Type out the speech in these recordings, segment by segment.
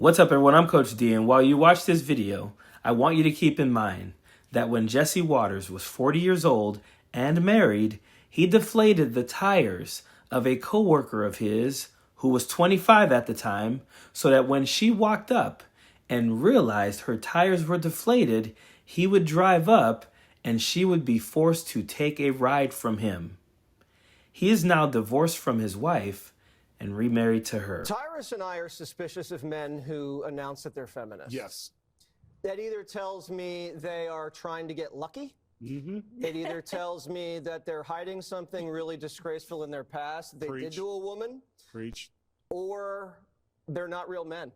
What's up, everyone? I'm Coach D, and while you watch this video, I want you to keep in mind that when Jesse Watters was 40 years old and married, he deflated the tires of a coworker of his who was 25 at the time, so that when she walked up and realized her tires were deflated, he would drive up and she would be forced to take a ride from him. He is now divorced from his wife and remarried to her. Tyrus and I are suspicious of men who announce that they're feminists. Yes. That either tells me they are trying to get lucky. It either tells me that they're hiding something really disgraceful in their past they did to a woman. Preach. Or they're not real men.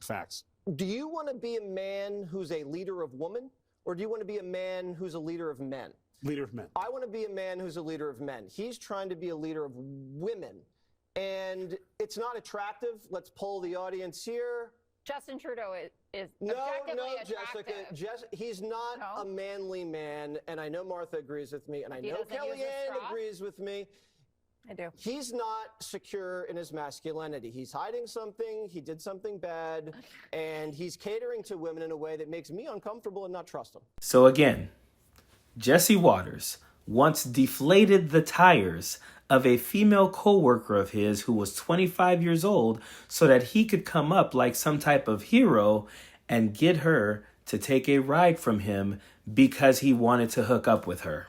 Facts. Do you want to be a man who's a leader of women, or do you want to be a man who's a leader of men? Leader of men. I want to be a man who's a leader of men. He's trying to be a leader of women. And it's not attractive. Let's poll the audience here. Justin Trudeau is No, objectively Jessica. attractive. He's not a manly man, and I know Martha agrees with me, and I know Kellyanne agrees with me. I do. He's not secure in his masculinity. He's hiding something. He did something bad, and he's catering to women in a way that makes me uncomfortable and not trust him. So again, Jesse Watters once deflated the tires of a female coworker of his who was 25 years old so that he could come up like some type of hero and get her to take a ride from him because he wanted to hook up with her.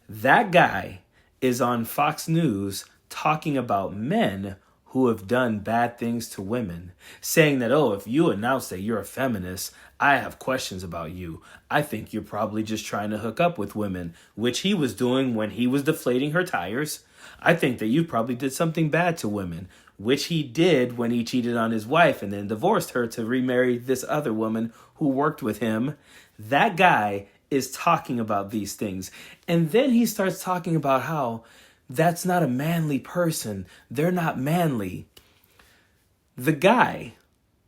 That guy is on Fox News talking about men who have done bad things to women, saying that, oh, if you announce that you're a feminist, I have questions about you. I think you're probably just trying to hook up with women, which he was doing when he was deflating her tires. I think that you probably did something bad to women, which he did when he cheated on his wife and then divorced her to remarry this other woman who worked with him. That guy is talking about these things. And then he starts talking about how that's not a manly person. They're not manly. The guy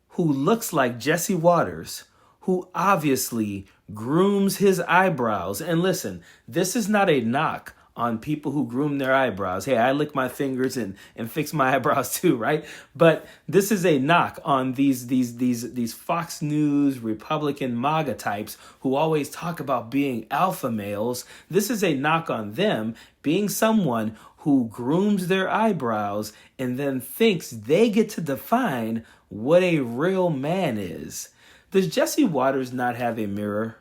who looks like Jesse Watters, who obviously grooms his eyebrows. And listen, this is not a knock on people who groom their eyebrows. Hey, I lick my fingers and fix my eyebrows too, right? But this is a knock on these Fox News Republican MAGA types who always talk about being alpha males. This is a knock on them being someone who grooms their eyebrows and then thinks they get to define what a real man is. Does Jesse Watters not have a mirror?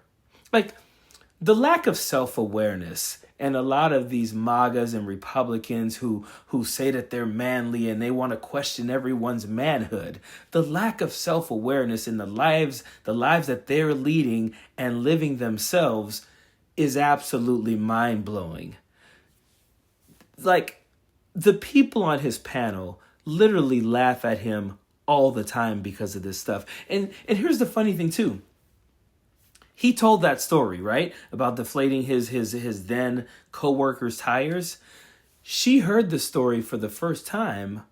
Like, the lack of self-awareness and a lot of these MAGAs and Republicans who say that they're manly and they want to question everyone's manhood. The lack of self-awareness in the lives that they're leading and living themselves is absolutely mind-blowing. Like, the people on his panel literally laugh at him all the time because of this stuff. And here's the funny thing too. He told that story, right? About deflating his then co-worker's tires. She heard the story for the first time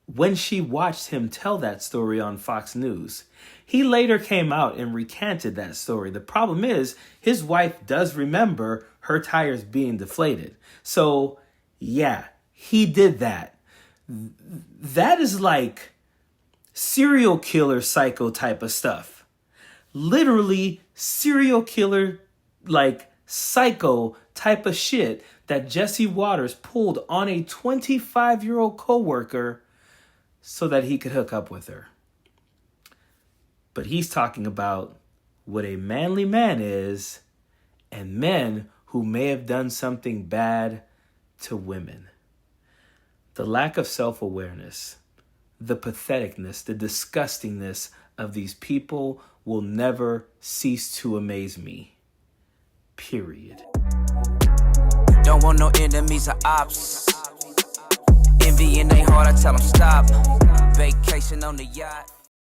when she watched him tell that story on Fox News. He later came out and recanted that story. The problem is his wife does remember her tires being deflated. So yeah, he did that. That is like serial killer psycho type of stuff. Literally serial killer, like psycho type of shit that Jesse Watters pulled on a 25-year-old coworker so that he could hook up with her. But he's talking about what a manly man is and men who may have done something bad to women. The lack of self-awareness, the patheticness, the disgustingness of these people will never cease to amaze me. Period. Don't want no enemies or ops. Envy in their heart, I tell them stop. Vacation on the yacht.